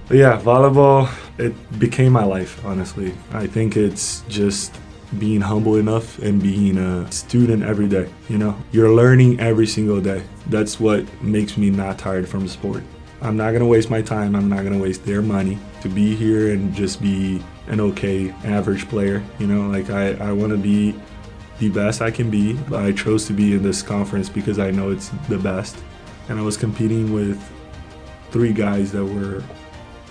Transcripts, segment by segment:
But yeah, volleyball, it became my life, honestly. I think it's just being humble enough and being a student every day, you know? You're learning every single day. That's what makes me not tired from the sport. I'm not gonna waste my time, I'm not gonna waste their money to be here and just be an okay average player, you know? Like I wanna be the best I can be. I chose to be in this conference because I know it's the best. And I was competing with three guys that were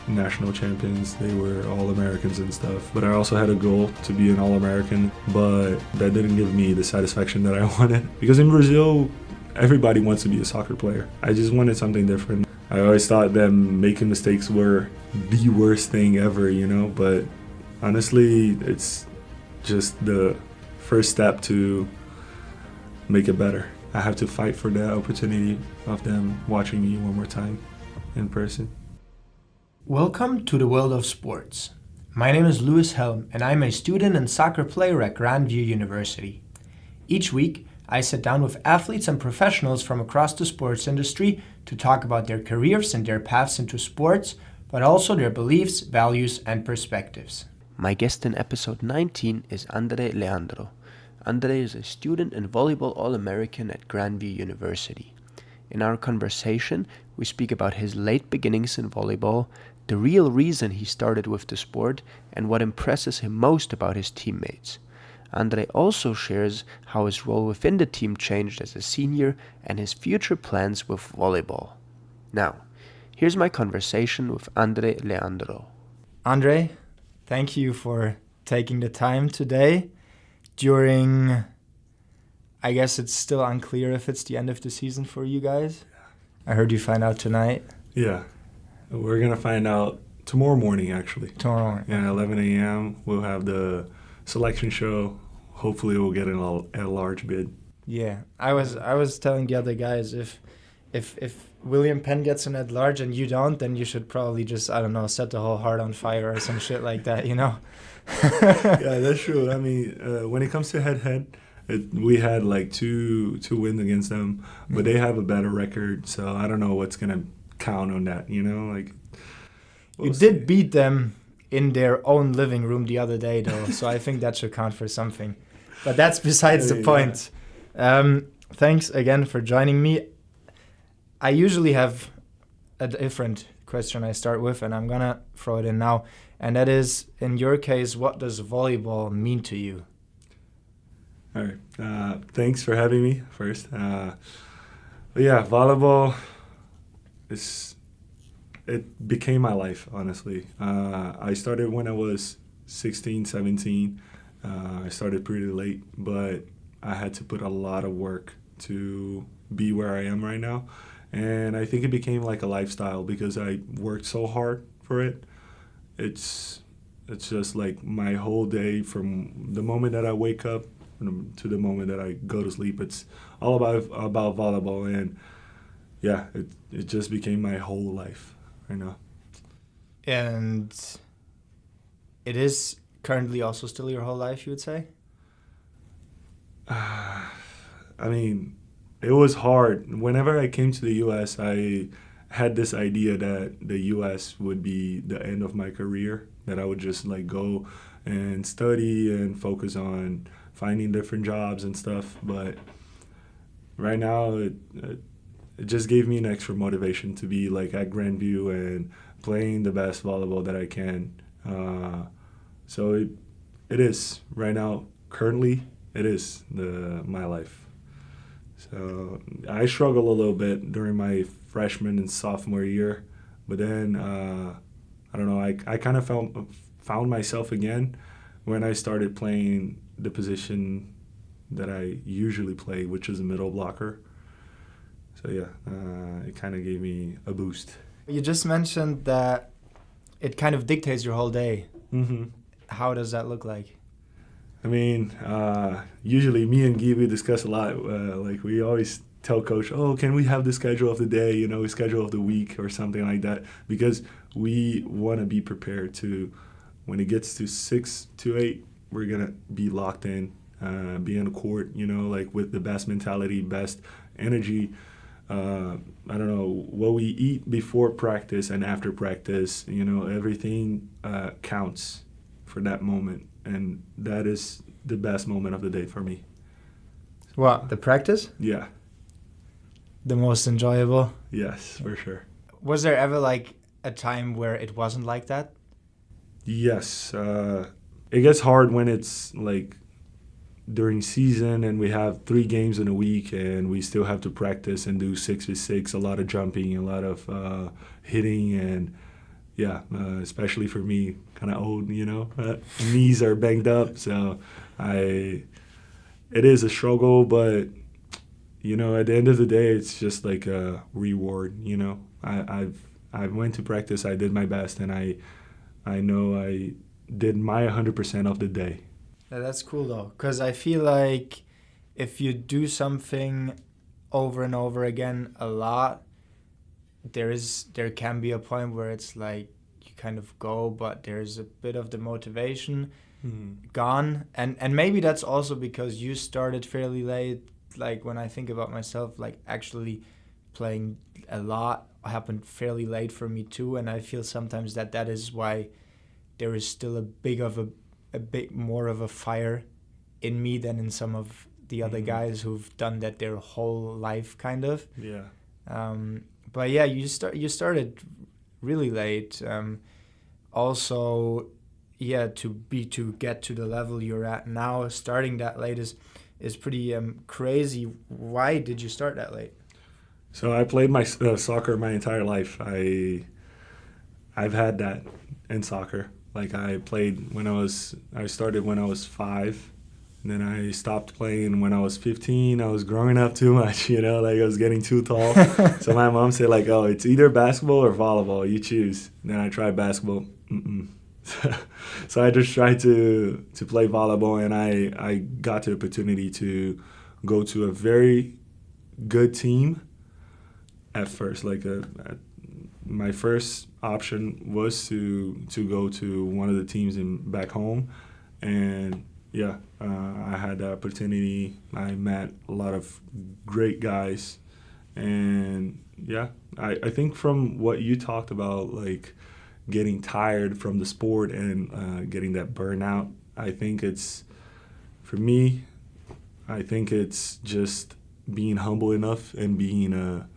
national champions. They were All-Americans and stuff. But I also had a goal to be an All-American, but that didn't give me the satisfaction that I wanted. Because in Brazil, everybody wants to be a soccer player. I just wanted something different. I always thought that making mistakes were the worst thing ever, you know, but honestly, it's just the first step to make it better. I have to fight for that opportunity of them watching me one more time in person. Welcome to the world of sports. My name is Louis Helm and I'm a student and soccer player at Grandview University. Each week, I sit down with athletes and professionals from across the sports industry to talk about their careers and their paths into sports, but also their beliefs, values, and perspectives. My guest in episode 19 is Andre Leandro. Andre is a student and volleyball All-American at Grandview University. In our conversation, we speak about his late beginnings in volleyball, the real reason he started with the sport, and what impresses him most about his teammates. Andre also shares how his role within the team changed as a senior and his future plans with volleyball. Now, here's my conversation with Andre Leandro. Andre, thank you for taking the time today during, I guess it's still unclear if it's the end of the season for you guys. I heard you find out tonight. Yeah, we're gonna find out tomorrow morning, actually. Tomorrow morning. Yeah, 11 a.m. We'll have the selection show. Hopefully, we'll get a large bid. Yeah, I was telling the other guys if William Penn gets in at large and you don't, then you should probably just, I don't know, set the whole heart on fire or some shit like that, you know? Yeah, that's true. I mean, when it comes to head-to-head, we had like two wins against them, but they have a better record, so I don't know what's gonna count on that. You know, like you did beat them in their own living room the other day, though, so I think that should count for something. But that's besides the point. Thanks again for joining me. I usually have a different question I start with, and I'm gonna throw it in now, and that is, in your case, what does volleyball mean to you? All right. Thanks for having me first. But yeah, volleyball it became my life, honestly. I started when I was 16, 17. I started pretty late, but I had to put a lot of work to be where I am right now. And I think it became like a lifestyle because I worked so hard for it. It's just like my whole day from the moment that I wake up to the moment that I go to sleep. It's all about volleyball, and yeah, it just became my whole life right now. And it is currently also still your whole life, you would say? I mean, it was hard. Whenever I came to the U.S., I had this idea that the U.S. would be the end of my career, that I would just like go and study and focus on finding different jobs and stuff. But right now, it just gave me an extra motivation to be like at Grandview and playing the best volleyball that I can. So it is right now. Currently, it is my life. So I struggled a little bit during my freshman and sophomore year, but then I don't know. I kind of found myself again when I started playing the position that I usually play, which is a middle blocker. So yeah, it kind of gave me a boost. You just mentioned that it kind of dictates your whole day. Mm-hmm. How does that look like? I mean, usually me and Guy, we discuss a lot. Like we always tell coach, oh, can we have the schedule of the day, schedule of the week or something like that, because we want to be prepared to, when it gets to 6 to 8, we're going to be locked in, be on the court, like with the best mentality, best energy, I don't know, what we eat before practice and after practice, everything counts for that moment. And that is the best moment of the day for me. What, the practice? Yeah. The most enjoyable? Yes, for sure. Was there ever like a time where it wasn't like that? Yes. It gets hard when it's like during season and we have 3 games in a week and we still have to practice and do 6v6, a lot of jumping, a lot of hitting, and especially for me, kind of old, knees are banged up, so it is a struggle, but at the end of the day, it's just like a reward. I went to practice, I did my best, and I know I did my 100% of the day. That's cool though, because I feel like if you do something over and over again a lot, there can be a point where it's like you kind of go, but there's a bit of the motivation gone, and maybe that's also because you started fairly late. Like when I think about myself, like actually playing a lot happened fairly late for me too, and I feel sometimes that is why there is still a bit more of a fire in me than in some of the other guys who've done that their whole life, kind of. Yeah. But yeah, you started really late. Also, yeah, to get to the level you're at now, starting that late is pretty crazy. Why did you start that late? So I played my soccer my entire life. I've had that in soccer. Like I played I started when I was 5, and then I stopped playing when I was 15. I was growing up too much, like I was getting too tall. So my mom said like, oh, it's either basketball or volleyball, you choose. And then I tried basketball. So I just tried to play volleyball, and I got the opportunity to go to a very good team at first. My first option was to go to one of the teams back home, and I had the opportunity. I met a lot of great guys, and I think from what you talked about, like getting tired from the sport and getting that burnout, I think for me, I think it's just being humble enough and being a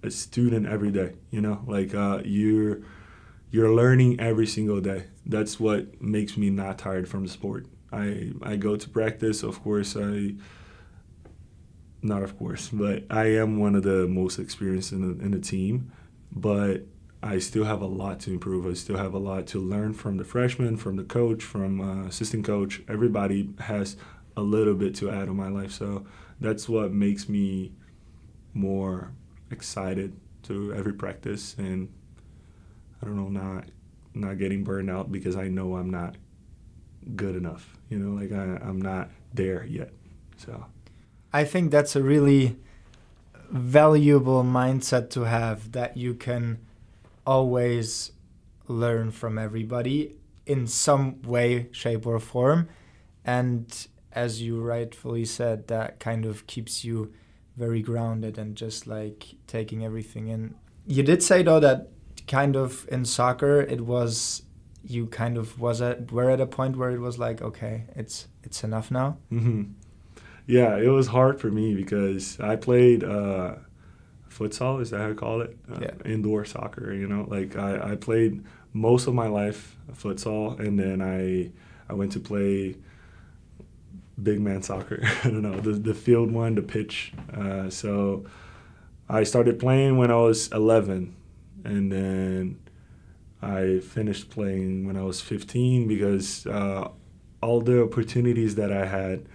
student every day, you're learning every single day. That's what makes me not tired from the sport. I go to practice, of course. Not of course, but I am one of the most experienced in the team, but I still have a lot to improve. I still have a lot to learn from the freshmen, from the coach, from assistant coach. Everybody has a little bit to add on my life, so that's what makes me more excited to every practice, and I don't know, not getting burned out because I know I'm not good enough. I'm not there yet. So I think that's a really valuable mindset to have, that you can always learn from everybody in some way, shape, or form. And as you rightfully said, that kind of keeps you very grounded and just like taking everything in. You did say though that kind of in soccer were at a point where it was like, okay, it's enough now. Yeah, it was hard for me because I played futsal, is that how you call it? Indoor soccer, I played most of my life futsal, and then I went to play big man soccer. I don't know, the field one, the pitch. So I started playing when I was 11, and then I finished playing when I was 15 because all the opportunities that I had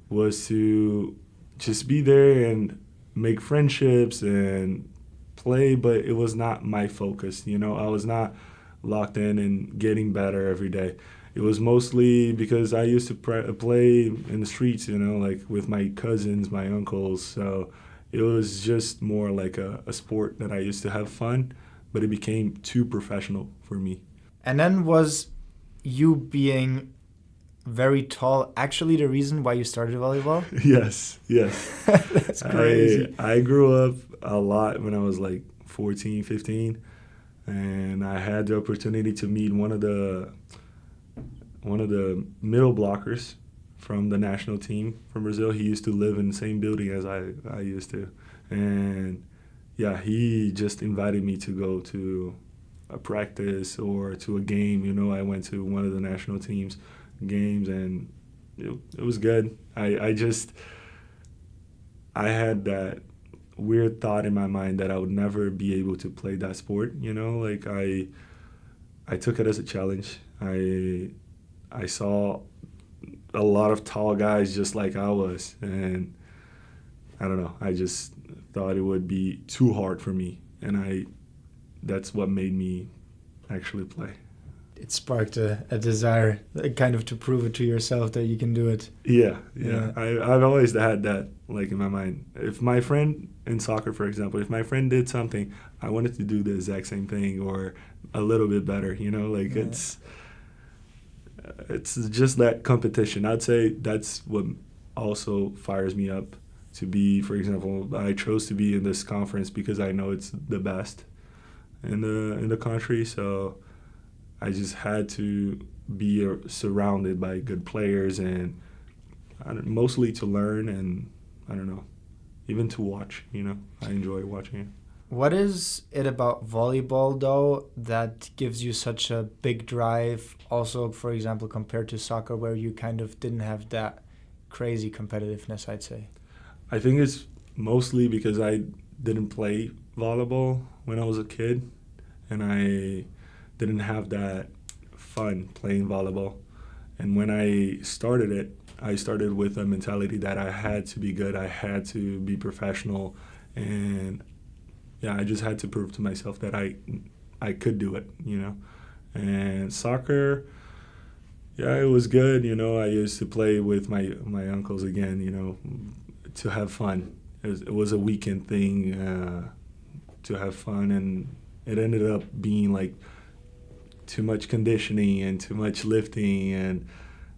was to just be there and make friendships and play, but it was not my focus. I was not locked in and getting better every day. It was mostly because I used to play in the streets, like with my cousins, my uncles. So it was just more like a sport that I used to have fun, but it became too professional for me. And then was you being very tall actually the reason why you started volleyball? Yes. That's crazy. I grew up a lot when I was like 14, 15, and I had the opportunity to meet one of the middle blockers from the national team from Brazil. He used to live in the same building as I used to. And yeah, he just invited me to go to a practice or to a game. You know, I went to one of the national team's games, and it was good. I had that weird thought in my mind that I would never be able to play that sport. You know, like I took it as a challenge. I saw a lot of tall guys just like I was, and I don't know. I just thought it would be too hard for me, and that's what made me actually play. It sparked a desire, kind of to prove it to yourself that you can do it. Yeah. I've always had that like in my mind. If my friend in soccer, for example, if my friend did something, I wanted to do the exact same thing or a little bit better. You know, like it's just that competition. I'd say that's what also fires me up to be. For example, I chose to be in this conference because I know it's the best in the country. So I just had to be surrounded by good players and mostly to learn and I don't know, even to watch. You know, I enjoy watching it. What is it about volleyball, though, that gives you such a big drive? Also, for example, compared to soccer, where you kind of didn't have that crazy competitiveness, I'd say. I think it's mostly because I didn't play volleyball when I was a kid, and I didn't have that fun playing volleyball. And when I started it, I started with a mentality that I had to be good, I had to be professional, and yeah, I just had to prove to myself that I could do it, you know. And soccer, yeah, it was good, you know. I used to play with my uncles again, you know, to have fun. It was a weekend thing to have fun, and it ended up being like too much conditioning and too much lifting, and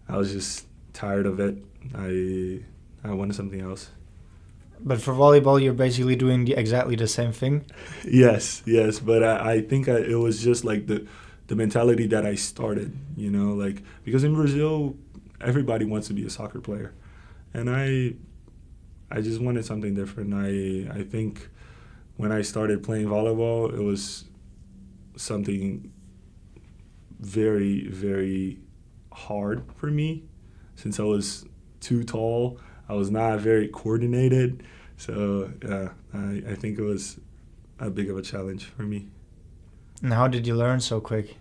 I was just tired of it. I wanted something else. But for volleyball, you're basically doing exactly the same thing? Yes, but I think it was just like the mentality that I started, you know, like because in Brazil, everybody wants to be a soccer player, and I just wanted something different. I think when I started playing volleyball, it was something very, very hard for me since I was too tall. I was not very coordinated, so I think it was a big of a challenge for me. And how did you learn so quick?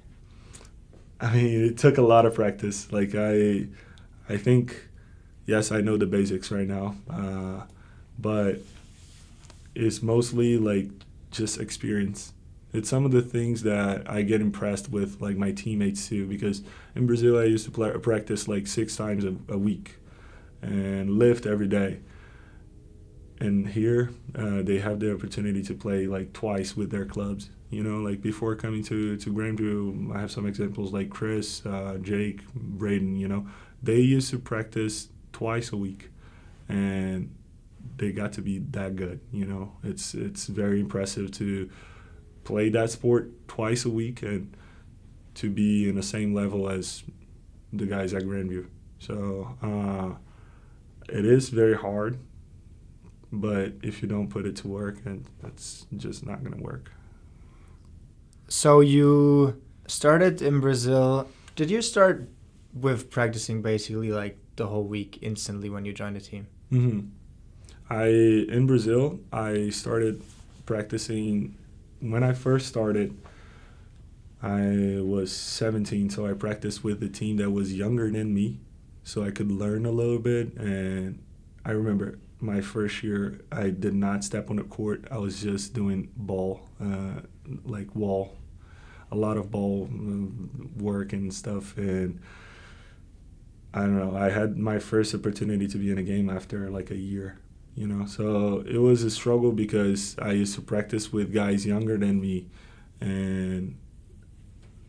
I mean, it took a lot of practice. Like I think, yes, I know the basics right now, but it's mostly like just experience. It's some of the things that I get impressed with, like my teammates too, because in Brazil I used to practice like 6 times a week and lift every day. And here, they have the opportunity to play like twice with their clubs. You know, like before coming to Grandview, I have some examples like Chris, Jake, Braden, you know. They used to practice twice a week, and they got to be that good, you know. It's very impressive to play that sport twice a week and to be in the same level as the guys at Grandview. So it is very hard, but if you don't put it to work, and it's just not going to work. So you started in Brazil. Did you start with practicing basically like the whole week instantly when you joined the team? Mm-hmm. In Brazil, I started practicing. When I first started, I was 17, so I practiced with a team that was younger than me, so I could learn a little bit. And I remember my first year, I did not step on the court. I was just doing ball, like wall, a lot of ball work and stuff. And I don't know, I had my first opportunity to be in a game after like a year, you know. So it was a struggle because I used to practice with guys younger than me, and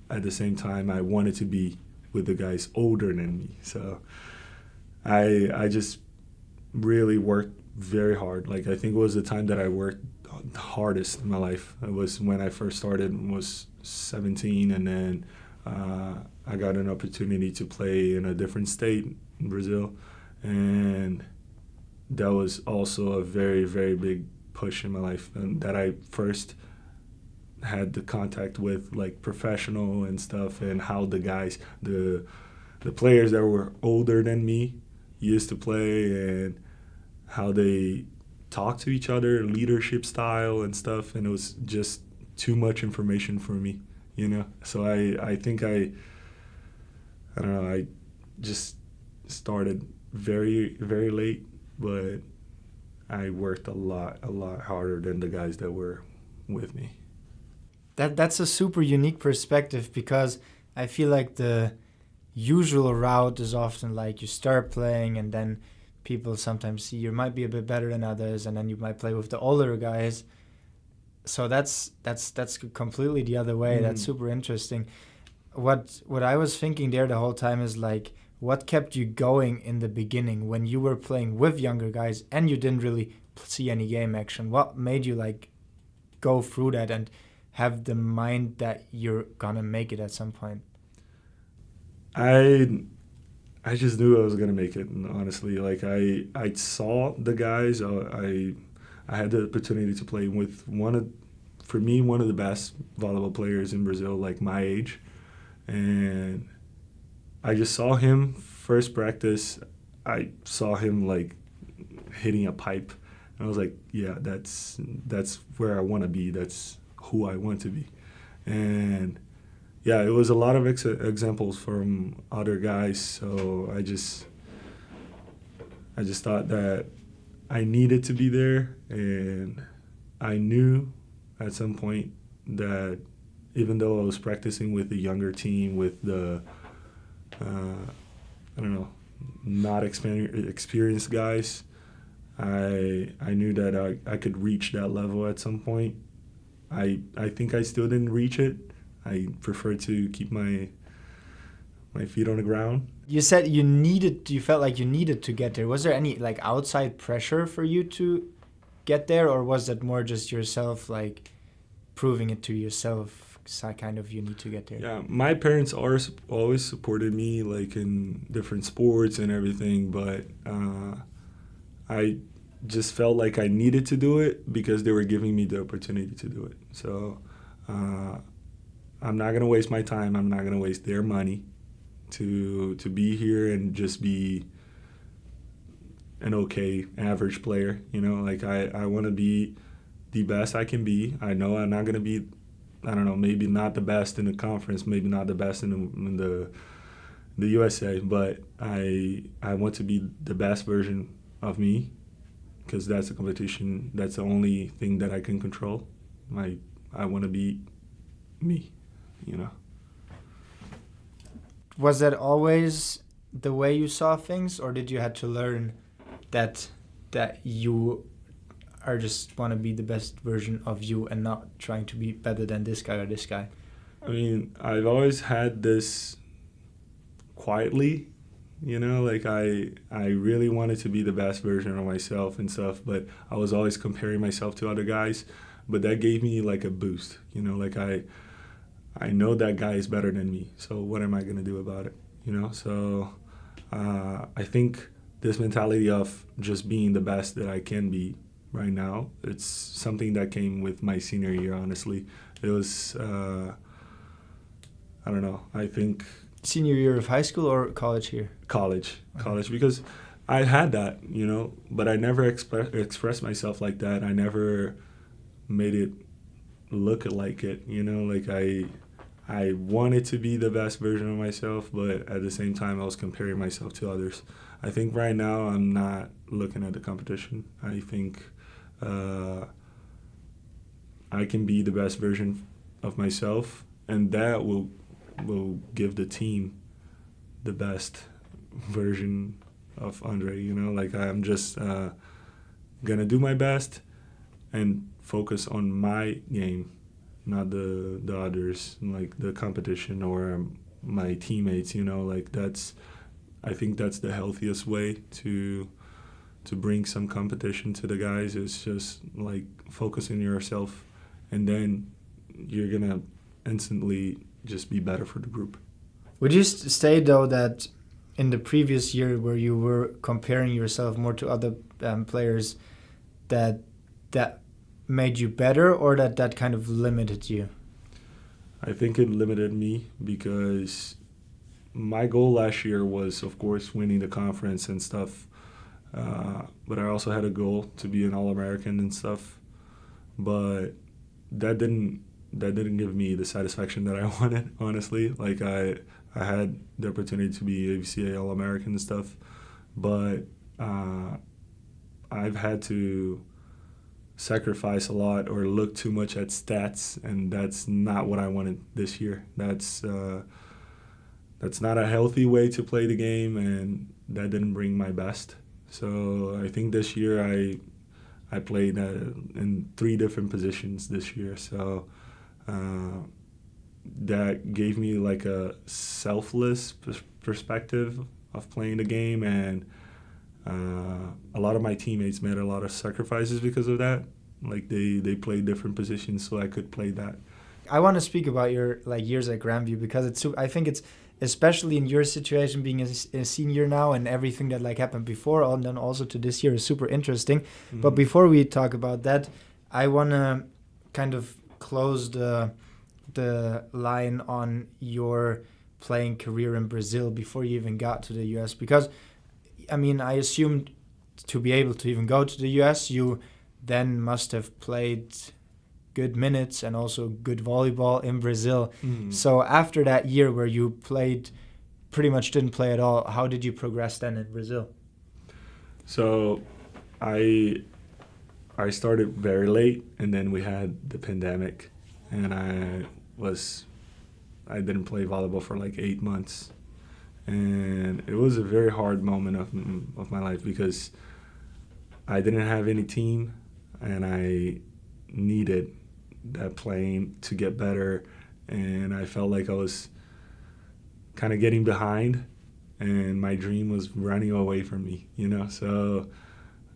at the same time I wanted to be with the guys older than me. So I just really worked very hard. Like, I think it was the time that I worked the hardest in my life. It was when I first started, was 17, and then I got an opportunity to play in a different state in Brazil, and that was also a very, very big push in my life, and that I first had the contact with, like, professional and stuff, and how the guys, the players that were older than me used to play, and how they talk to each other, leadership style and stuff, and it was just too much information for me, you know. So I think I don't know, I just started very, very late, but I worked a lot harder than the guys that were with me. That's a super unique perspective, because I feel like the usual route is often like you start playing and then people sometimes see you might be a bit better than others, and then you might play with the older guys. So that's completely the other way. That's super interesting. What I was thinking there the whole time is, like, what kept you going in the beginning when you were playing with younger guys and you didn't really see any game action? What made you, like, go through that and have the mind that you're gonna make it at some point? I just knew I was gonna make it, and honestly, like, I saw the guys. I had the opportunity to play with one of the best volleyball players in Brazil, like my age, and I just saw him first practice. I saw him, like, hitting a pipe, and I was like, yeah, that's where I want to be. That's who I want to be, and yeah, it was a lot of examples from other guys. So I just thought that I needed to be there, and I knew at some point that even though I was practicing with the younger team, with the not experienced guys, I knew that I could reach that level at some point. I think I still didn't reach it. I prefer to keep my feet on the ground. You said you felt like you needed to get there. Was there any, like, outside pressure for you to get there, or was that more just yourself, like, proving it to yourself, kind of, you need to get there? Yeah, my parents always supported me, like, in different sports and everything, but I just felt like I needed to do it because they were giving me the opportunity to do it. So I'm not going to waste my time. I'm not going to waste their money to be here and just be an okay average player. You know, like, I want to be the best I can be. I know I'm not going to be, I don't know, maybe not the best in the conference, maybe not the best in the USA, but I want to be the best version of me, because that's a competition. That's the only thing that I can control. I want to be me, you know. Was that always the way you saw things, or did you have to learn that you are just want to be the best version of you and not trying to be better than this guy or this guy? I mean, I've always had this quietly, you know, like, I really wanted to be the best version of myself and stuff, but I was always comparing myself to other guys, but that gave me, like, a boost, you know, like, I know that guy is better than me, so what am I going to do about it, you know? So I think this mentality of just being the best that I can be right now, it's something that came with my senior year, honestly. It was, I don't know, I think... Senior year of high school or college here? College, because I had that, you know, but I never expressed myself like that. I never made it look like it, you know, like, I wanted to be the best version of myself, but at the same time I was comparing myself to others. I think right now I'm not looking at the competition. I think I can be the best version of myself, and that will give the team the best version of Andre, you know, like, I'm just gonna do my best and focus on my game, not the others, like the competition or my teammates. Like I think that's the healthiest way to bring some competition to the guys. Is just like focus on yourself, and then you're gonna instantly just be better for the group. Would you say though that in the previous year where you were comparing yourself more to other players, that made you better, or that kind of limited you? I think it limited me because my goal last year was, of course, winning the conference and stuff. But I also had a goal to be an All-American and stuff. But that didn't give me the satisfaction that I wanted, honestly. Like I had the opportunity to be AVCA All-American and stuff, but I've had to sacrifice a lot or look too much at stats, and that's not what I wanted this year. That's not a healthy way to play the game, and that didn't bring my best. So I think this year I played in 3 different positions this year. So that gave me like a selfless perspective of playing the game, and a lot of my teammates made a lot of sacrifices because of that. Like they played different positions, so I could play that. I want to speak about your years at Grandview, because I think it's, especially in your situation being a senior now, and everything that happened before and then also to this year is super interesting. Mm-hmm. But before we talk about that, I want to kind of close the line on your playing career in Brazil before you even got to the US, because I mean, I assumed to be able to even go to the US, you then must have played good minutes and also good volleyball in Brazil. Mm. So after that year where you pretty much didn't play at all, how did you progress then in Brazil? So I started very late, and then we had the pandemic, and I didn't play volleyball for 8 months. And it was a very hard moment of my life because I didn't have any team, and I needed that playing to get better, and I felt like I was kind of getting behind, and my dream was running away from me, So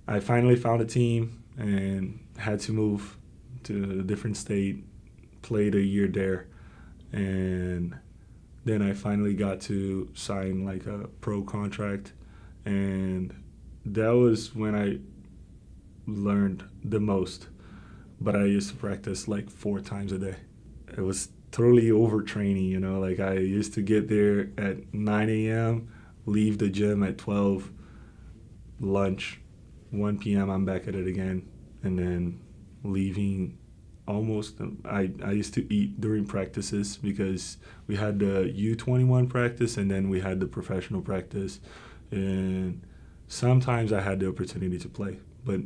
I finally found a team and had to move to a different state, played a year there, and then I finally got to sign a pro contract, and that was when I learned the most. But I used to practice 4 times a day. It was totally overtraining, I used to get there at 9 a.m., leave the gym at 12, lunch, 1 p.m. I'm back at it again, and then leaving almost. I used to eat during practices because we had the U21 practice, and then we had the professional practice, and sometimes I had the opportunity to play, but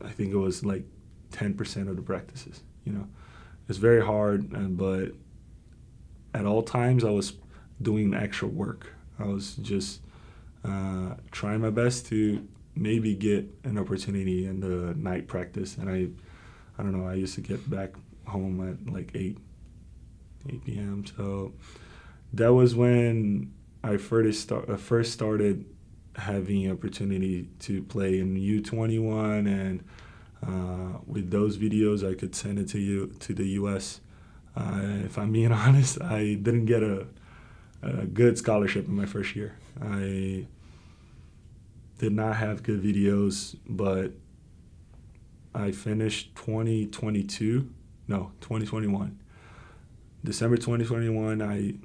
I think it was 10% of the practices. It's very hard, but at all times I was doing extra work. I was just trying my best to maybe get an opportunity in the night practice, and I don't know, I used to get back home at 8 p.m. So that was when I first started having opportunity to play in U21, and with those videos I could send it to the US. If I'm being honest, I didn't get a good scholarship in my first year. I did not have good videos, but I finished 2021. December 2021, I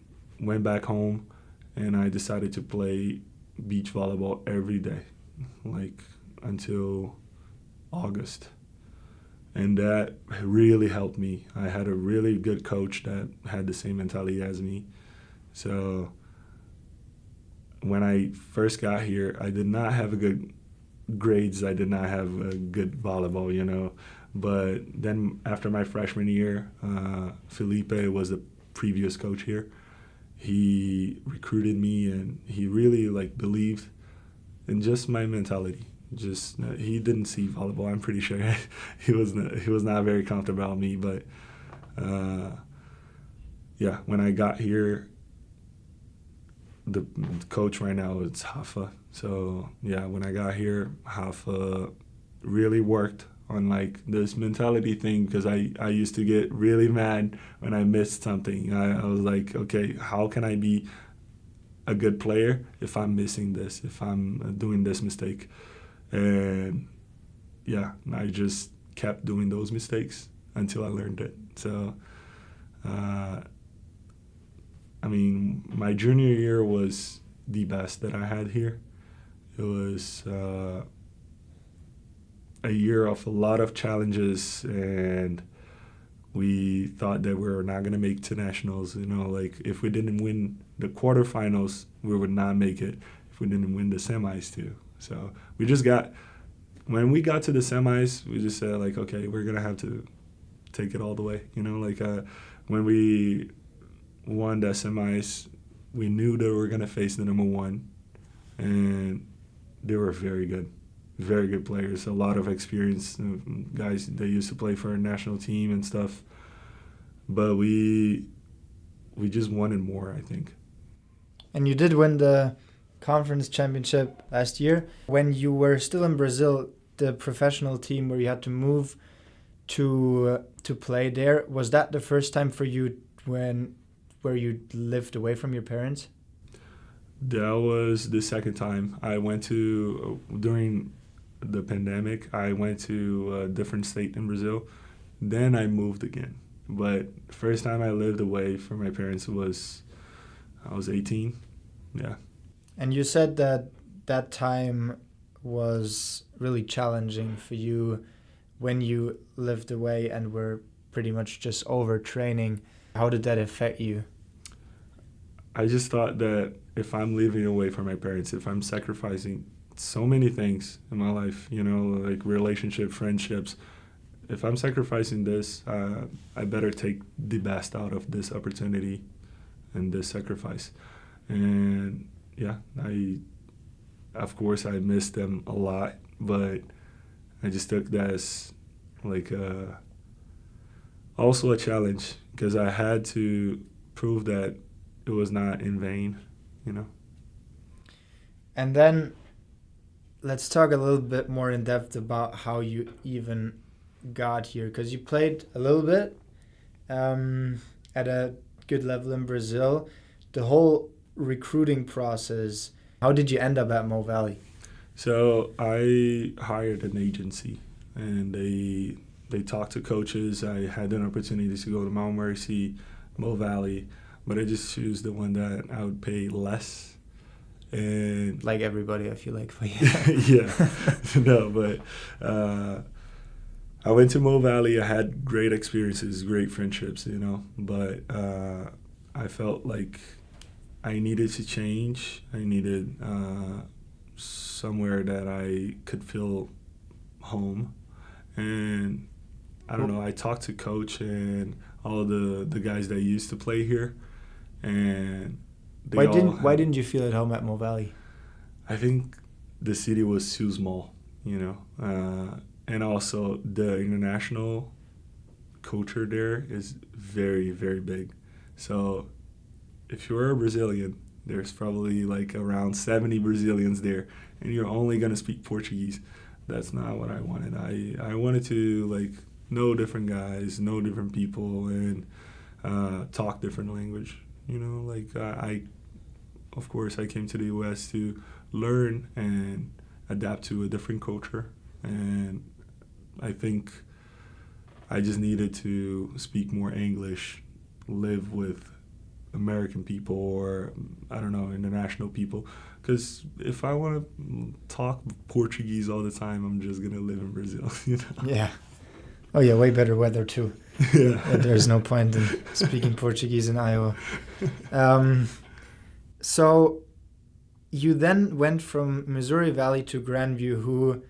went back home, and I decided to play beach volleyball every day, until August. And that really helped me. I had a really good coach that had the same mentality as me. So when I first got here, I did not have a good grades. I did not have a good volleyball, But then after my freshman year, Felipe was the previous coach here. He recruited me, and he really believed in just my mentality. Just he didn't see volleyball. I'm pretty sure he was not very comfortable about me. But yeah, when I got here, the coach right now is Hafa. So yeah, when I got here, Hafa really worked on like this mentality thing, because I used to get really mad when I missed something. I was like, okay, how can I be a good player if I'm missing this, if I'm doing this mistake? And yeah, I just kept doing those mistakes until I learned it. So I mean, my junior year was the best that I had here. It was a year of a lot of challenges, and we thought that we were not going to make to nationals. You know, like if we didn't win the quarterfinals, we would not make it if we didn't win the semis too. So we just when we got to the semis, we just said like, okay, we're going to have to take it all the way. You know, like when we won the semis, we knew that we were going to face the number one, and they were very good players, a lot of experience, guys that used to play for our national team and stuff. But we just wanted more, I think. And you did win the conference championship last year. When you were still in Brazil, the professional team where you had to move to play there, was that the first time for you where you lived away from your parents? That was the second time. I went to, during the pandemic, I went to a different state in Brazil. Then I moved again. But first time I lived away from my parents I was 18. Yeah. And you said that time was really challenging for you when you lived away and were pretty much just overtraining. How did that affect you? I just thought that if I'm living away from my parents, if I'm sacrificing so many things in my life, you know, like relationship, friendships, if I'm sacrificing this, I better take the best out of this opportunity and this sacrifice. And yeah, of course I missed them a lot, but I just took that as like also a challenge, because I had to prove that it was not in vain, you know. And then let's talk a little bit more in depth about how you even got here, because you played a little bit at a good level in Brazil. The whole recruiting process, how did you end up at Mo Valley? So I hired an agency, and they talked to coaches. I had an opportunity to go to Mount Mercy, Mo Valley, but I just choose the one that I would pay less. And like everybody, I feel like, for you. Yeah, no, but I went to Mo Valley. I had great experiences, great friendships, you know, but I felt like I needed to change. I needed somewhere that I could feel home. And I don't know, I talked to coach and all the guys that used to play here, and why didn't you feel at home at Mo Valley? I think the city was too small, you know, and also the international culture there is very, very big. So if you're a Brazilian, there's probably like around 70 Brazilians there, and you're only going to speak Portuguese. That's not what I wanted. I wanted to like know different guys, know different people, and talk different language. You know, like of course, I came to the U.S. to learn and adapt to a different culture, and I think I just needed to speak more English, live with American people, or I don't know, international people. Because if I want to talk Portuguese all the time, I'm just gonna live in Brazil. You know? Yeah. Oh yeah, way better weather too. Yeah. There's no point in speaking Portuguese in Iowa. So you then went from Missouri Valley to Grandview, who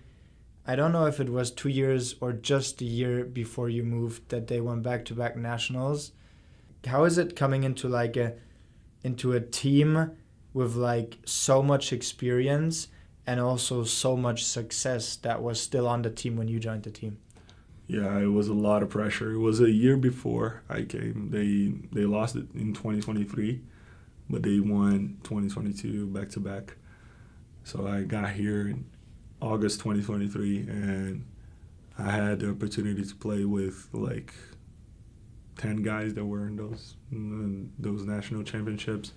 I don't know if it was 2 years or just a year before you moved that they won back-to-back nationals. How is it coming into into a team with like so much experience and also so much success that was still on the team when you joined the team? Yeah, it was a lot of pressure. It was a year before I came. They lost it in 2023, but they won 2022 back-to-back. So I got here in August 2023, and I had the opportunity to play with like 10 guys that were in those national championships,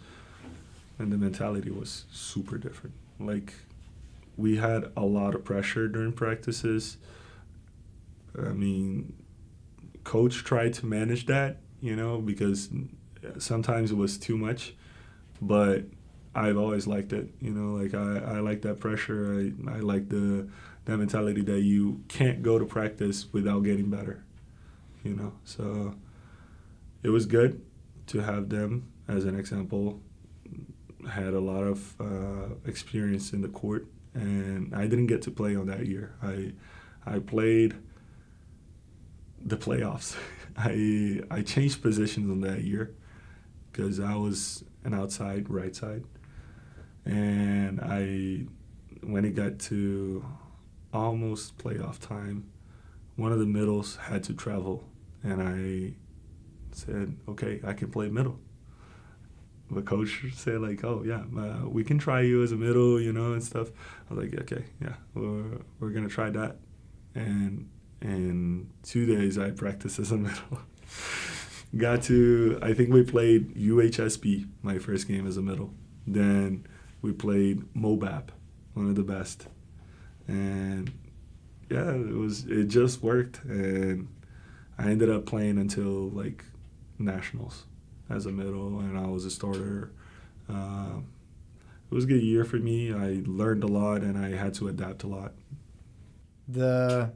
and the mentality was super different. Like, we had a lot of pressure during practices. I mean, coach tried to manage that, because sometimes it was too much, but I've always liked it, like I like that pressure. I like that mentality that you can't go to practice without getting better, so it was good to have them as an example. Had a lot of experience in the court, and I didn't get to play on that year. I played the playoffs. I changed positions on that year because I was an outside right side, and when it got to almost playoff time, one of the middles had to travel, and I said, okay, I can play middle. The coach said, like, oh, yeah, we can try you as a middle, and stuff. I was like, okay, yeah, we're going to try that. And in 2 days, I practiced as a middle. I think we played UHSB, my first game as a middle. Then we played MOBAP, one of the best. And, yeah, it just worked. And I ended up playing until, like, nationals as a middle, and I was a starter. It was a good year for me. I learned a lot, and I had to adapt a lot. The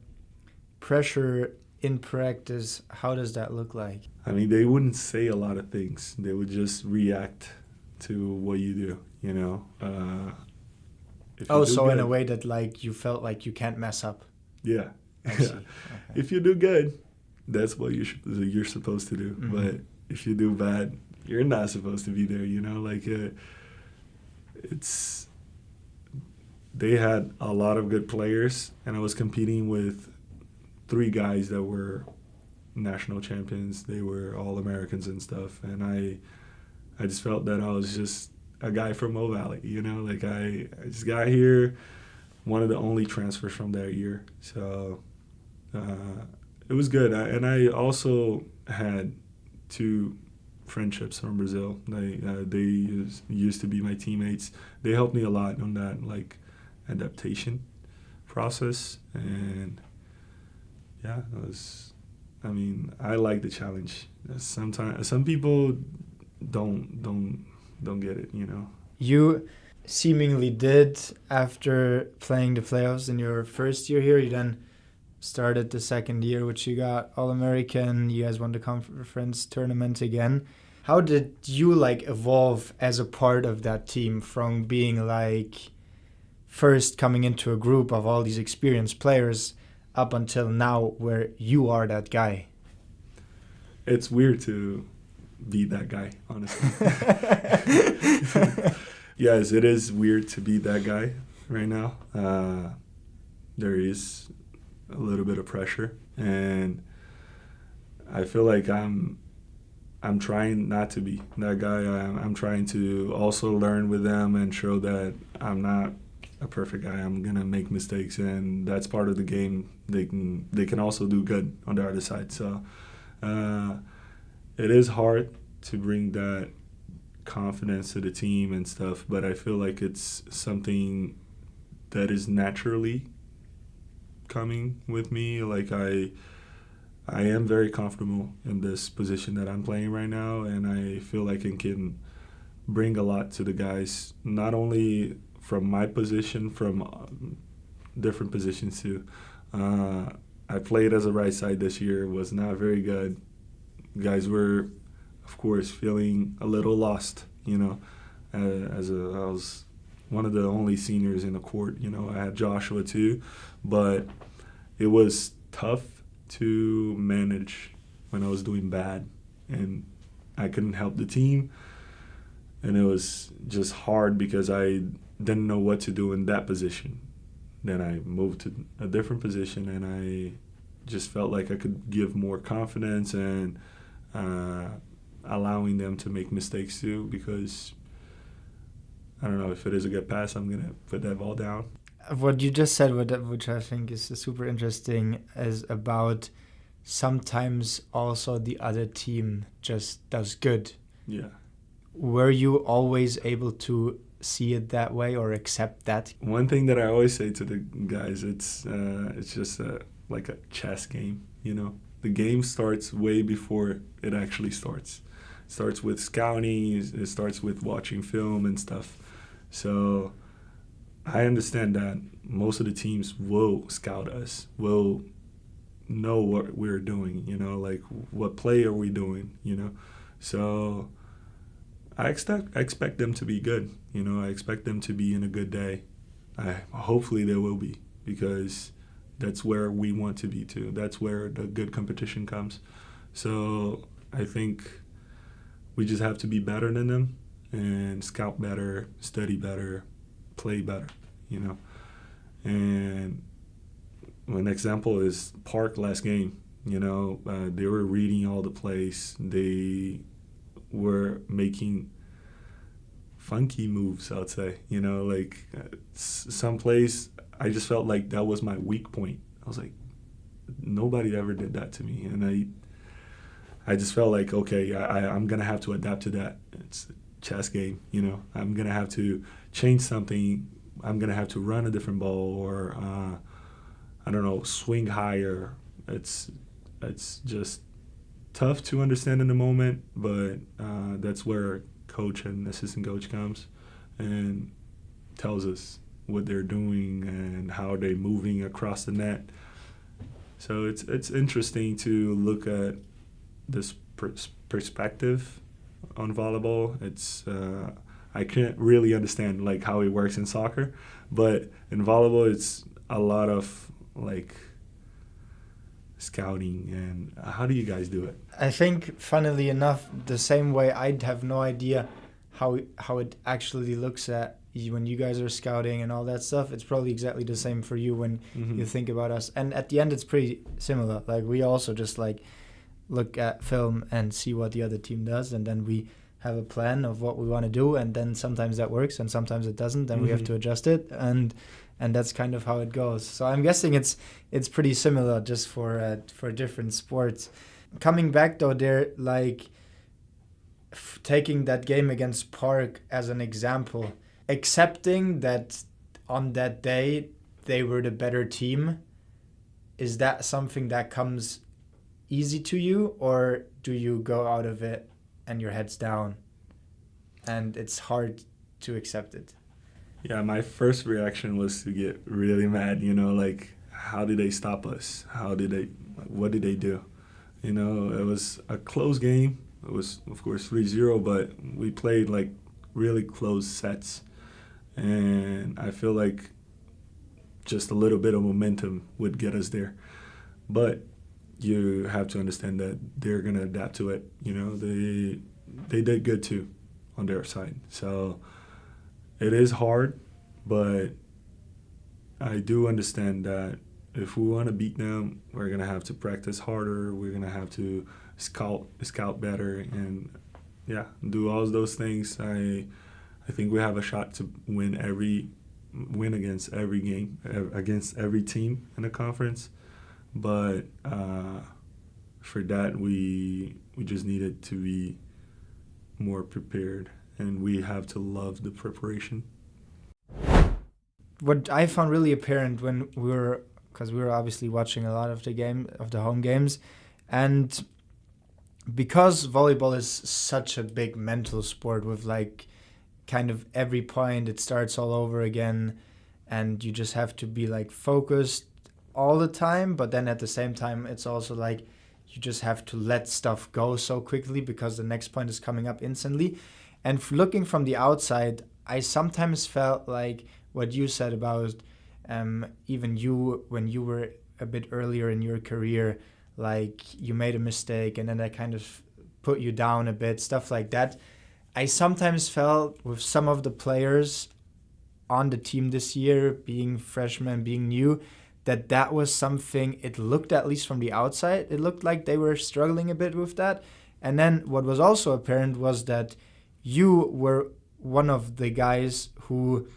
pressure in practice, how does that look like? I mean, they wouldn't say a lot of things. They would just react to what you do, So in a way that, like, you felt like you can't mess up. Yeah. I see. Okay. If you do good, that's what you're supposed to do. Mm-hmm. But if you do bad, you're not supposed to be there, they had a lot of good players, and I was competing with 3 guys that were national champions. They were All-Americans and stuff, and I just felt that I was just a guy from Mo Valley, like I just got here, one of the only transfers from that year. So it was good. And I also had 2 friendships from Brazil. They used to be my teammates. They helped me a lot on that, like, adaptation process. And yeah, I like the challenge. Sometimes some people don't get it, You seemingly did. After playing the playoffs in your first year here, you then started the second year, which you got All-American. You guys won the conference tournament again. How did you, like, evolve as a part of that team from being, like, first coming into a group of all these experienced players up until now where you are that guy? It's weird to be that guy, honestly. Yes, it is weird to be that guy right now. There is a little bit of pressure, and I feel like I'm trying not to be that guy. I'm trying to also learn with them and show that I'm not a perfect guy. I'm gonna make mistakes, and that's part of the game. They can also do good on the other side. So it is hard to bring that confidence to the team and stuff, but I feel like it's something that is naturally coming with me. Like I am very comfortable in this position that I'm playing right now, and I feel like it can bring a lot to the guys, not only from my position, from different positions too. I played as a right side this year, was not very good. Guys were, of course, feeling a little lost, as I was one of the only seniors in the court. I had Joshua too, but it was tough to manage when I was doing bad, and I couldn't help the team, and it was just hard because I didn't know what to do in that position. Then I moved to a different position, and I just felt like I could give more confidence and allowing them to make mistakes too, because I don't know if it is a good pass, I'm gonna put that ball down. What you just said, which I think is super interesting, is about sometimes also the other team just does good. Yeah. Were you always able to see it that way or accept that? One thing that I always say to the guys, it's just like a chess game, you know? The game starts way before it actually starts. It starts with scouting, it starts with watching film and stuff. So I understand that most of the teams will scout us, will know what we're doing, you know, like what play are we doing, you know? So I expect them to be good, you know. I expect them to be in a good day. Hopefully they will be, because that's where we want to be too. That's where the good competition comes. So I think we just have to be better than them and scout better, study better, play better, you know. And an example is Park last game. You know, they were reading all the plays. They were making funky moves, I'd say. You know, like some plays, I just felt like that was my weak point. I was like, nobody ever did that to me. And I just felt like, okay, I'm going to have to adapt to that. It's a chess game, you know. I'm going to have to change something. I'm going to have to run a different ball or, I don't know, swing higher. It's just tough to understand in the moment, but that's where coach and assistant coach comes and tells us what they're doing and how they're moving across the net. So it's interesting to look at this perspective on volleyball. It's I can't really understand like how it works in soccer, but in volleyball it's a lot of like scouting. And how do you guys do it? I think, funnily enough, the same way I'd have no idea how it actually looks at when you guys are scouting and all that stuff. It's probably exactly the same for you when you think about us. And at the end, it's pretty similar. Like we also just like look at film and see what the other team does, and then we have a plan of what we want to do, and then sometimes that works and sometimes it doesn't. Then we have to adjust it, and that's kind of how it goes. So I'm guessing it's pretty similar, just for different sports. Coming back though, there like taking that game against Park as an example, accepting that on that day they were the better team, is that something that comes easy to you, or do you go out of it and your head's down and it's hard to accept it? Yeah, my first reaction was to get really mad, you know, like how did they stop us? What did they do? You know, it was a close game. It was, of course, 3-0, but we played like really close sets. And I feel like just a little bit of momentum would get us there. But you have to understand that they're going to adapt to it. You know, they did good too on their side. So it is hard, but I do understand that if we want to beat them, we're going to have to practice harder. We're going to have to scout better and, yeah, do all those things. I think we have a shot to win against every game, against every team in the conference. But for that, we just needed to be more prepared, and we have to love the preparation. What I found really apparent when because we were obviously watching a lot of the home games, and because volleyball is such a big mental sport with like kind of every point it starts all over again, and you just have to be like focused all the time, but then at the same time it's also like you just have to let stuff go so quickly because the next point is coming up instantly. And looking from the outside, I sometimes felt like what you said about even you when you were a bit earlier in your career, like you made a mistake and then that kind of put you down a bit, stuff like that. I sometimes felt with some of the players on the team this year, being freshmen, being new, that was something, it looked, at least from the outside, it looked like they were struggling a bit with that. And then what was also apparent was that you were one of the guys who,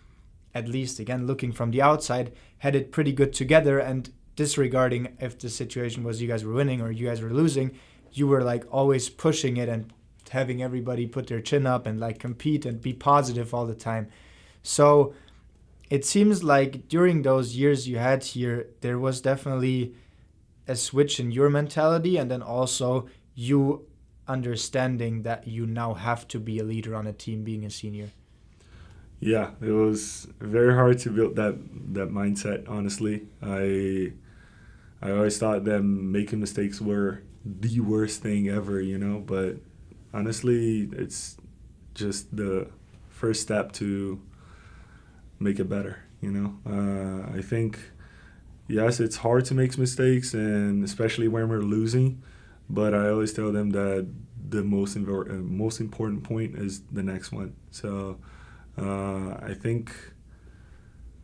at least again looking from the outside, had it pretty good together, and disregarding if the situation was you guys were winning or you guys were losing, you were like always pushing it and having everybody put their chin up and like compete and be positive all the time. So it seems like during those years you had here, there was definitely a switch in your mentality, and then also you understanding that you now have to be a leader on a team being a senior. Yeah, it was very hard to build that mindset, honestly. I always thought that making mistakes were the worst thing ever, but honestly, it's just the first step to make it better, I think, yes, it's hard to make mistakes, and especially when we're losing, but I always tell them that the most important point is the next one. So I think,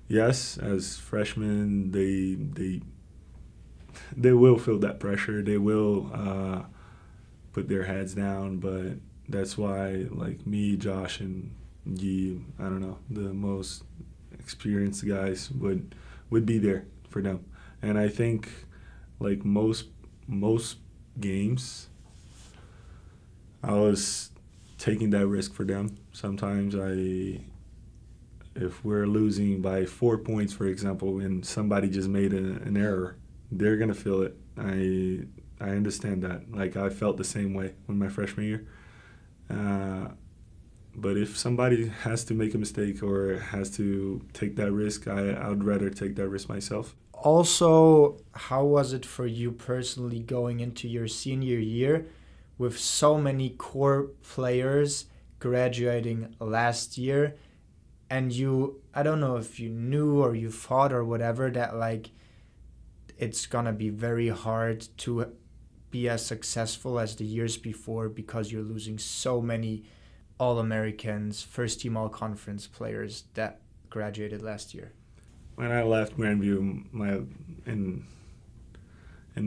yes, as freshmen, they will feel that pressure. They will put their heads down, but that's why, like me, Josh, and Yi, I don't know, the most experienced guys would be there for them. And I think, like most games, I was taking that risk for them. Sometimes if we're losing by 4 points, for example, and somebody just made an error, they're gonna feel it. I understand that. Like, I felt the same way in my freshman year. But if somebody has to make a mistake or has to take that risk, I would rather take that risk myself. Also, how was it for you personally going into your senior year with so many core players graduating last year, and you, I don't know if you knew or you thought or whatever, that like it's gonna be very hard to be as successful as the years before because you're losing so many All-Americans, first-team All-Conference players that graduated last year? When I left Grandview in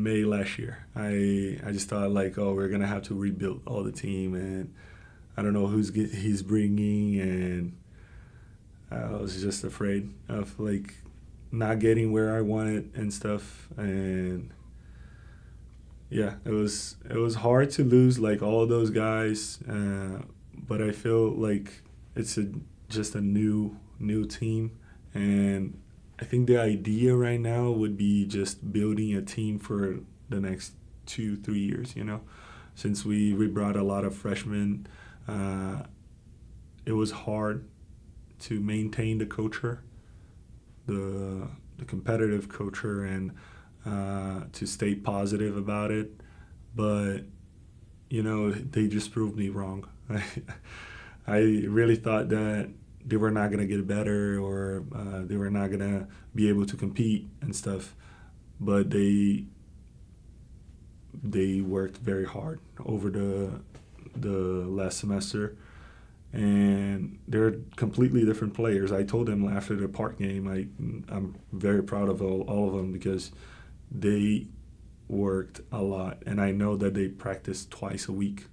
May last year, I just thought, like, oh, we're going to have to rebuild all the team, and I don't know he's bringing, and I was just afraid of, like, not getting where I wanted and stuff. And yeah, it was hard to lose, like, all those guys, but I feel like it's just a new team, and I think the idea right now would be just building a team for the next 2-3 years, Since we brought a lot of freshmen, it was hard to maintain the culture, the competitive culture, and to stay positive about it. But, they just proved me wrong. I really thought that they were not going to get better, or they were not going to be able to compete and stuff. But they worked very hard over the last semester, and they're completely different players. I told them after the Park game, I'm very proud of all of them because they worked a lot, and I know that they practiced twice a week,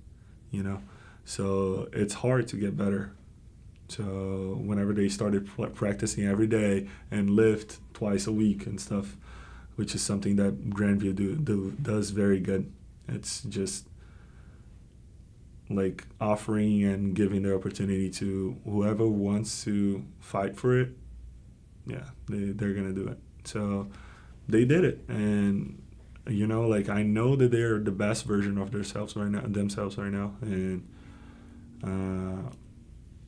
So it's hard to get better. So whenever they started practicing every day and lift twice a week and stuff, which is something that Grandview does very good. It's just like offering and giving the opportunity to whoever wants to fight for it. Yeah, they're going to do it. So they did it. And, like, I know that they're the best version of themselves right now. And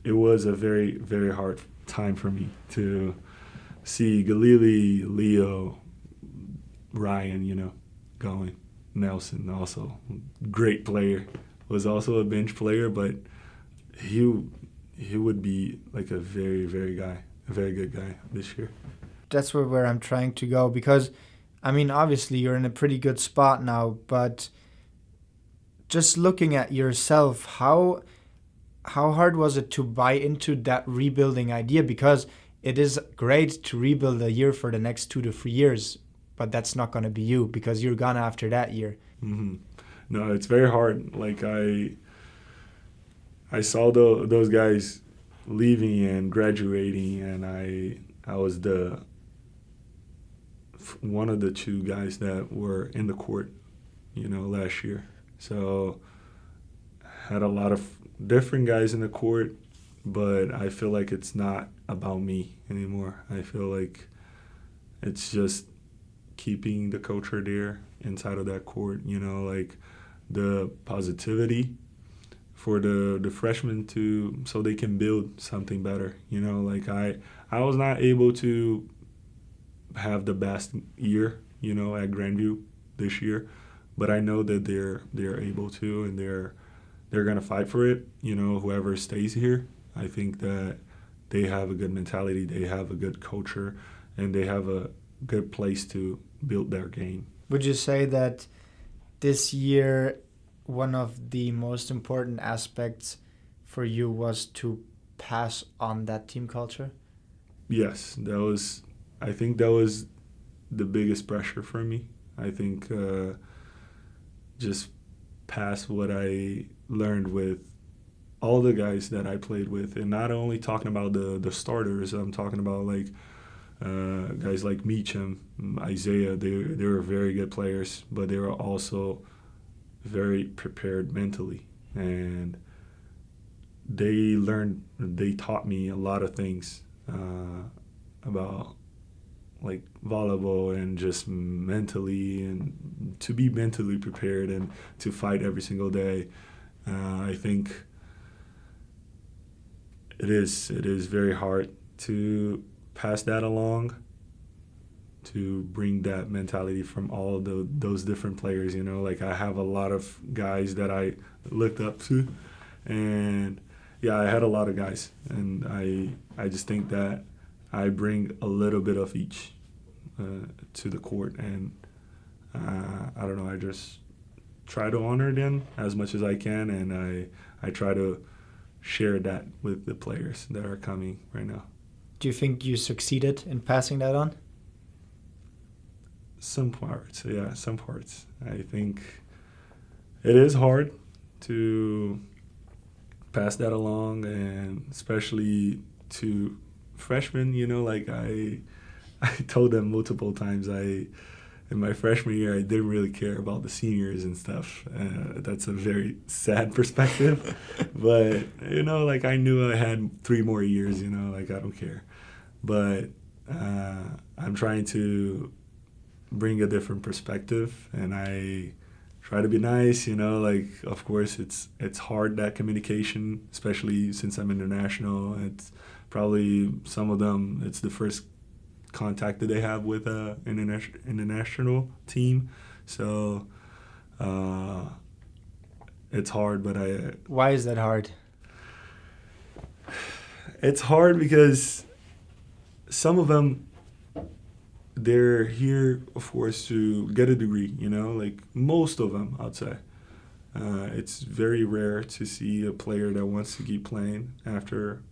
it was a very, very hard time for me to see Galili, Leo, Ryan, going. Nelson, also great player, was also a bench player, but he would be like a very, very good guy this year. That's where I'm trying to go, because, I mean, obviously you're in a pretty good spot now, but just looking at yourself, how hard was it to buy into that rebuilding idea? Because it is great to rebuild a year for the next 2 to 3 years, but that's not going to be you because you're gone after that year. Mm-hmm. No, it's very hard. Like, I saw those guys leaving and graduating, and I was one of the two guys that were in the court, last year. So had a lot of different guys in the court, but I feel like it's not about me anymore. I feel like it's just keeping the culture there inside of that court, like the positivity for the freshmen so they can build something better. Like I was not able to have the best year, at Grandview this year, but I know that they're able to, and they're gonna fight for it. Whoever stays here, I think that they have a good mentality, they have a good culture, and they have a good place to build their game. Would you say that this year one of the most important aspects for you was to pass on that team culture? Yes, I think that was the biggest pressure for me. I think just pass what I learned with all the guys that I played with, and not only talking about the starters. I'm talking about like guys like Meacham, Isaiah. They were very good players, but they were also very prepared mentally, and they taught me a lot of things about like volleyball, and just mentally, and to be mentally prepared and to fight every single day. I think it is very hard to pass that along, to bring that mentality from all those different players. Like I have a lot of guys that I looked up to, and I had a lot of guys, and I just think that I bring a little bit of each to the court, and I don't know, I just try to honor them as much as I can, and I try to share that with the players that are coming right now. Do you think you succeeded in passing that on? Some parts, yeah, some parts. I think it is hard to pass that along, and especially to freshmen, like I told them multiple times, in my freshman year, I didn't really care about the seniors and stuff. That's a very sad perspective. But, like I knew I had 3 more years, like I don't care. But I'm trying to bring a different perspective, and I try to be nice, like of course it's hard, that communication, especially since I'm international. It's probably some of them, it's the first contact that they have with an international team. So it's hard, but Why is that hard? It's hard because some of them, they're here, of course, to get a degree, like most of them, I'd say. It's very rare to see a player that wants to keep playing after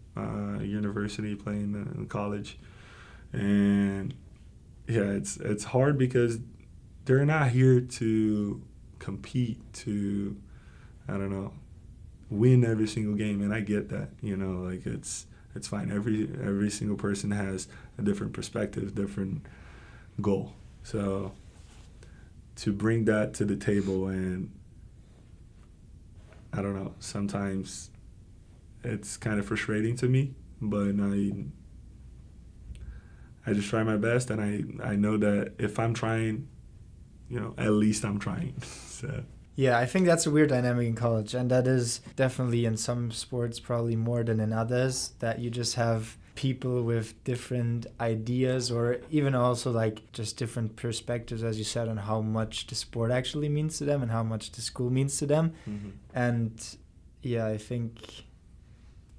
university, playing in college. And it's hard because they're not here to compete, to, I don't know, win every single game. And I get that, like it's fine. Every single person has a different perspective, different goal. So to bring that to the table, and I don't know, sometimes it's kind of frustrating to me, but I just try my best, and I know that if I'm trying, at least I'm trying. So. Yeah, I think that's a weird dynamic in college, and that is definitely in some sports probably more than in others, that you just have people with different ideas, or even also like just different perspectives, as you said, on how much the sport actually means to them and how much the school means to them. Mm-hmm. And I think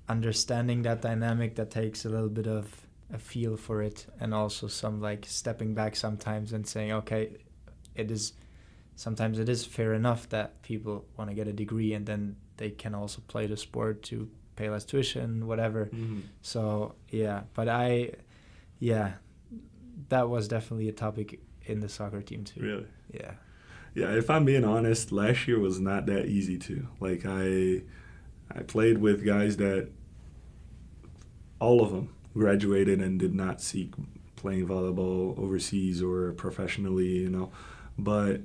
understanding that dynamic, that takes a little bit of a feel for it, and also some like stepping back sometimes and saying, okay, sometimes it is fair enough that people want to get a degree, and then they can also play the sport to pay less tuition, whatever. Mm-hmm. So but that was definitely a topic in the soccer team too. Really? Yeah, if I'm being honest, last year was not that easy too. Like I played with guys that all of them graduated and did not seek playing volleyball overseas or professionally, but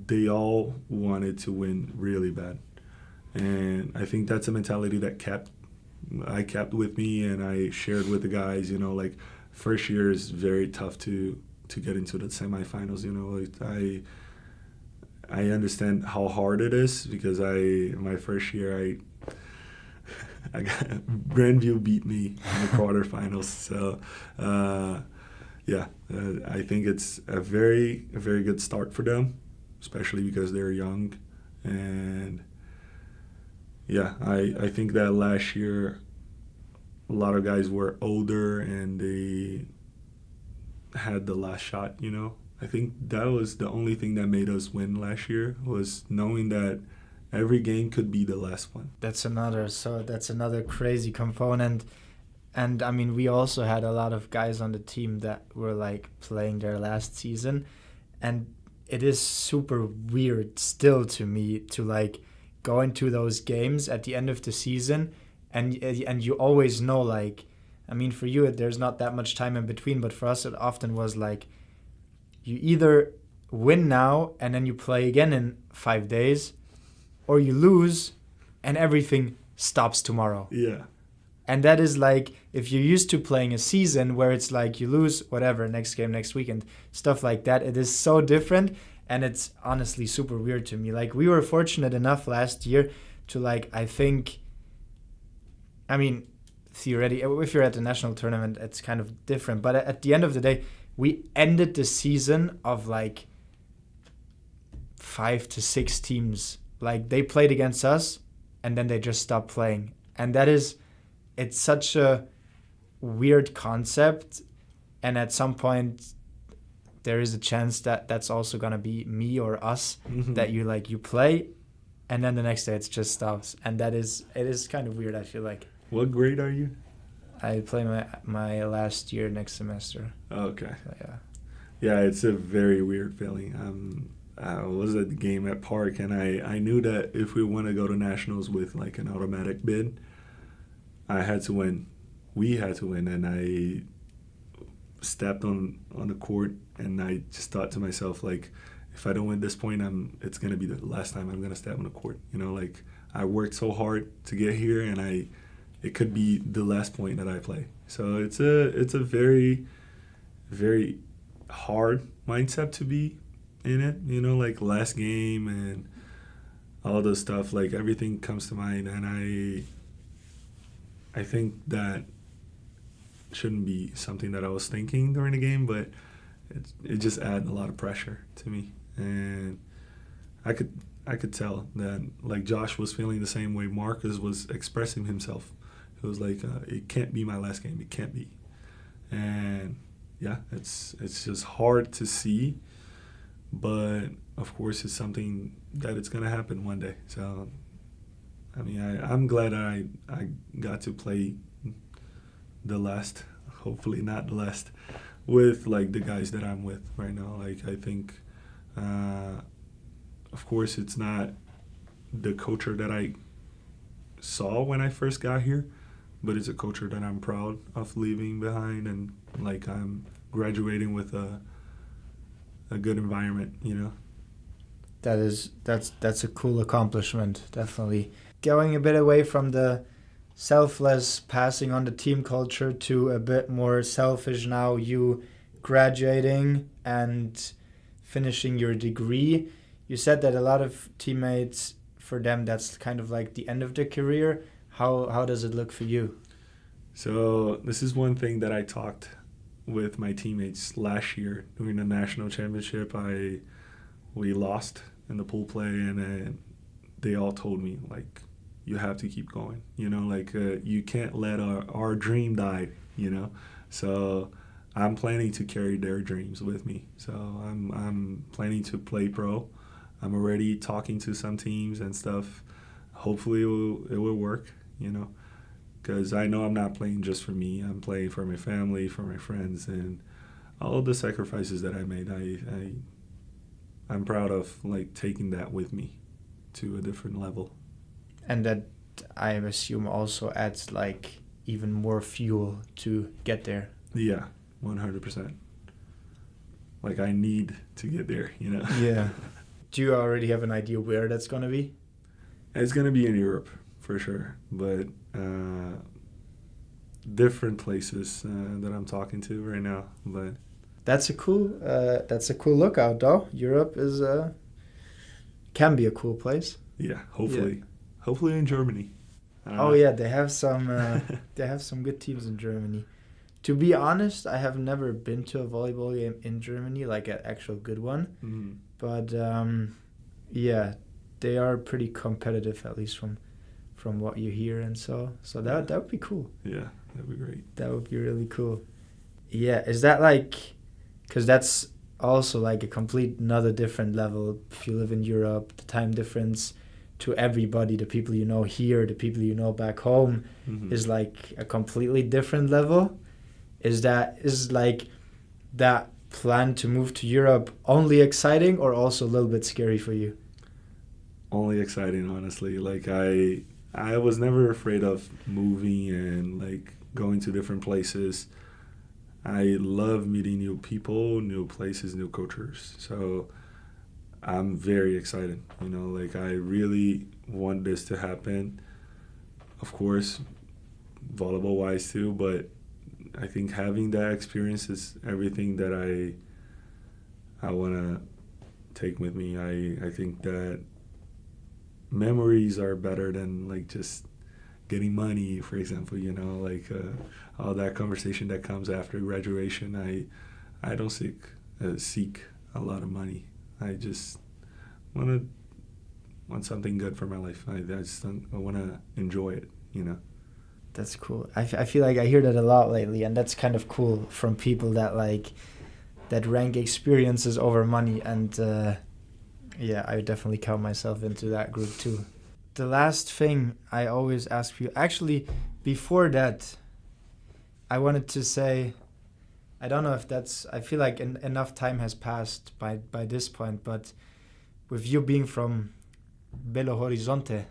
they all wanted to win really bad. And I think that's a mentality that I kept with me, and I shared with the guys. Like first year is very tough to get into the semifinals. Like I understand how hard it is because my first year I got Grandview beat me in the quarterfinals. So I think it's a very good start for them, especially because they're young. And yeah, I think that last year a lot of guys were older and they had the last shot. I think that was the only thing that made us win last year, was knowing that every game could be the last one. That's another crazy component. And I mean, we also had a lot of guys on the team that were like playing their last season, and it is super weird still to me to like go into those games at the end of the season, and you always know, like, I mean, for you there's not that much time in between, but for us it often was like you either win now and then you play again in 5 days, or you lose and everything stops tomorrow. Yeah. And that is like, if you're used to playing a season where it's like you lose, whatever, next game, next weekend, stuff like that, it is so different. And it's honestly super weird to me. Like, we were fortunate enough last year to, like, I think, I mean, theoretically, if you're at the national tournament, it's kind of different. But at the end of the day, we ended the season of, like, 5 to 6 teams. Like, they played against us, and then they just stopped playing. And it's such a weird concept. And at some point, there is a chance that that's also going to be me or us, that you play, and then the next day it just stops. And it is kind of weird, I feel like. What grade are you? I play my last year next semester. Okay. So, yeah. Yeah, it's a very weird feeling. I was at the game at Park, and I knew that if we want to go to nationals with like an automatic bid, I had to win. We had to win, and I stepped on the court, and I just thought to myself, like, if I don't win this point, it's gonna be the last time I'm gonna step on the court. Like, I worked so hard to get here, and it could be the last point that I play. So it's a very, very hard mindset to be in it. Like last game and all those stuff. Like, everything comes to mind, and I think that shouldn't be something that I was thinking during the game, but it just added a lot of pressure to me. And I could tell that, like, Josh was feeling the same way Marcus was expressing himself. It was like, it can't be my last game. It can't be. And yeah, it's just hard to see, but of course it's something that it's gonna happen one day. So I mean, I'm glad I got to play the last, hopefully not the last, with like the guys that I'm with right now. Like, I think, of course, it's not the culture that I saw when I first got here, but it's a culture that I'm proud of leaving behind, and like I'm graduating with a good environment. That's a cool accomplishment, definitely. Going a bit away from the selfless passing on the team culture to a bit more selfish now, you graduating and finishing your degree. You said that a lot of teammates, for them, that's kind of like the end of their career. How does it look for you? So this is one thing that I talked with my teammates last year during the national championship. We lost in the pool play, and they all told me, like, you have to keep going. Like, you can't let our dream die. So I'm planning to carry their dreams with me. So I'm planning to play pro. I'm already talking to some teams and stuff. Hopefully it will work. Because I know I'm not playing just for me. I'm playing for my family, for my friends, and all of the sacrifices that I made. I'm proud of, like, taking that with me to a different level. And that, I assume, also adds like even more fuel to get there. Yeah, 100%. Like, I need to get there, you know? Yeah. Do you already have an idea where that's going to be? It's going to be in Europe, for sure. But different places that I'm talking to right now. But that's a cool lookout, though. Europe is can be a cool place. Yeah, hopefully. Hopefully in Germany. Oh yeah, they have some good teams in Germany. To be honest, I have never been to a volleyball game in Germany, like an actual good one. Mm-hmm. But yeah, they are pretty competitive, at least from what you hear, and so that would be cool. Yeah, that'd be great. That would be really cool. Yeah, is that like, because that's also like a complete another different level. If you live in Europe, the time difference to everybody, the people you know here, the people you know back home, is like a completely different level. Is like that plan to move to Europe only exciting or also a little bit scary for you? Only exciting, honestly. Like, I was never afraid of moving and like going to different places. I love meeting new people, new places, new cultures. So I'm very excited. You know, like, I really want this to happen. Of course, volleyball wise too, but I think having that experience is everything that I want to take with me. I think that memories are better than like just getting money, for example, you know, like all that conversation that comes after graduation. I don't seek a lot of money. I just want something good for my life. I want to enjoy it, you know. That's cool. I feel like I hear that a lot lately, and that's kind of cool from people that like that rank experiences over money. And yeah, I definitely count myself into that group too. The last thing I always ask you, actually, before that, I wanted to say, I don't know if that's, I feel like enough time has passed by this point, but with you being from Belo Horizonte,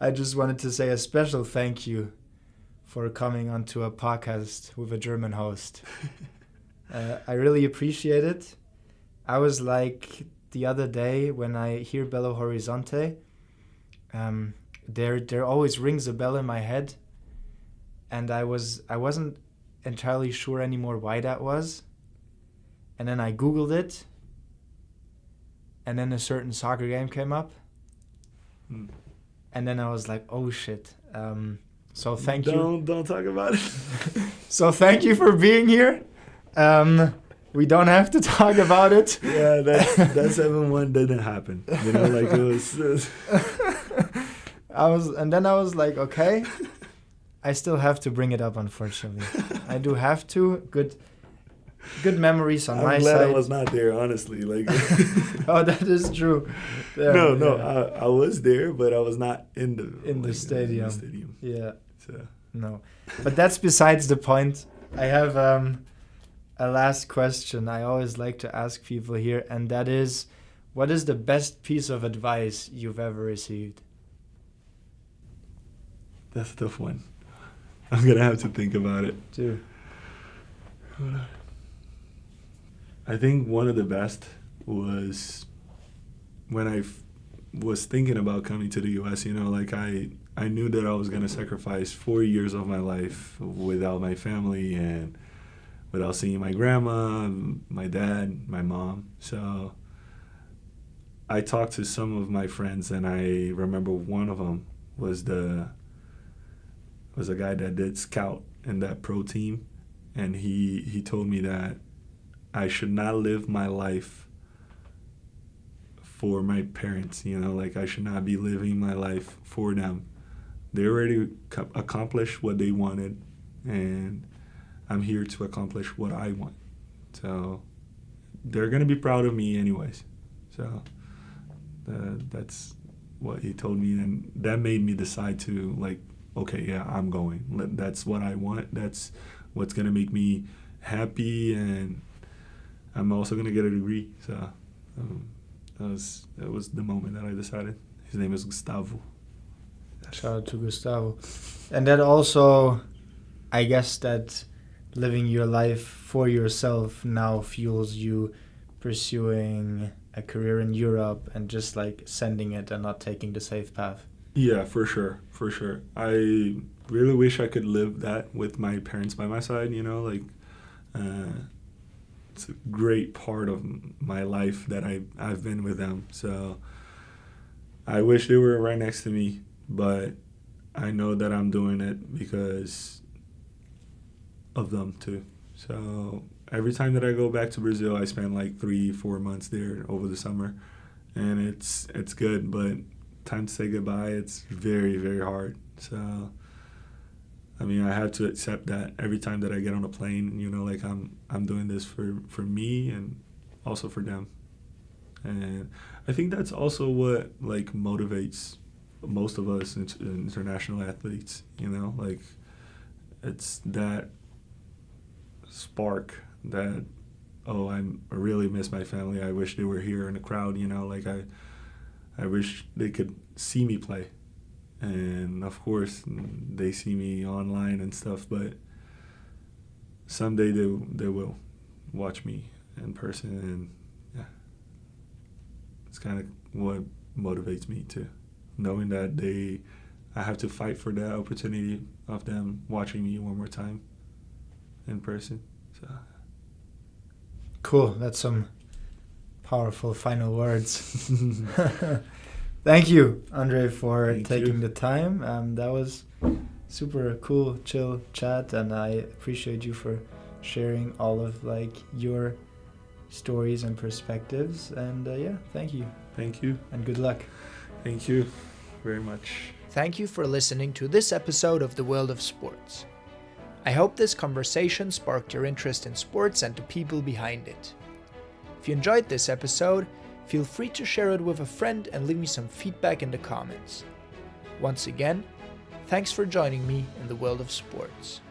I just wanted to say a special thank you for coming onto a podcast with a German host. I really appreciate it. I was like the other day when I hear Belo Horizonte, there always rings a bell in my head, and I wasn't entirely sure anymore why that was. And then I Googled it, and then a certain soccer game came up. And then I was like, oh shit. So thank you. Don't talk about it. So thank you for being here. We don't have to talk about it. Yeah, that 7-1 didn't happen. You know, like it was. I was like, okay. I still have to bring it up, unfortunately. I do have to. Good memories on my side. I'm glad I was not there, honestly. Like, oh, that is true. There, no, yeah. I was there, but I was not in the stadium. In the stadium. Yeah. So. No, but that's besides the point. I have a last question I always like to ask people here, and that is, what is the best piece of advice you've ever received? That's a tough one. I'm gonna have to think about it. Too. I think one of the best was when I was thinking about coming to the U.S. You know, like I knew that I was gonna sacrifice 4 years of my life without my family and without seeing my grandma, my dad, my mom. So I talked to some of my friends, and I remember one of them was a guy that did scout in that pro team, and he told me that I should not live my life for my parents, you know, like I should not be living my life for them. They already accomplished what they wanted, and I'm here to accomplish what I want. So they're going to be proud of me anyways. So that's what he told me, and that made me decide to, like, okay, yeah, I'm going. That's what I want. That's what's going to make me happy, and I'm also going to get a degree. So that was the moment that I decided. His name is Gustavo. Shout out to Gustavo. And that also, I guess that living your life for yourself now fuels you pursuing a career in Europe and just like sending it and not taking the safe path. Yeah, for sure. I really wish I could live that with my parents by my side, you know, like it's a great part of my life that I've been with them. So I wish they were right next to me, but I know that I'm doing it because of them too. So every time that I go back to Brazil, I spend like 3-4 months there over the summer, and it's good, but time to say goodbye, it's very, very hard. So I mean, I have to accept that every time that I get on a plane, you know, like I'm doing this for me and also for them. And I think that's also what like motivates most of us international athletes, you know, like it's that spark that, oh, I really miss my family. I wish they were here in the crowd, you know, like I wish they could see me play. And of course, they see me online and stuff, but someday they will watch me in person, and yeah, it's kind of what motivates me too, knowing that I have to fight for that opportunity of them watching me one more time in person. So cool. That's some powerful final words. Thank you, Andre, for taking the time. That was super cool, chill chat, and I appreciate you for sharing all of like your stories and perspectives. And yeah, thank you. Thank you. And good luck. Thank you very much. Thank you for listening to this episode of The World of Sports. I hope this conversation sparked your interest in sports and the people behind it. If you enjoyed this episode, feel free to share it with a friend and leave me some feedback in the comments. Once again, thanks for joining me in the world of sports.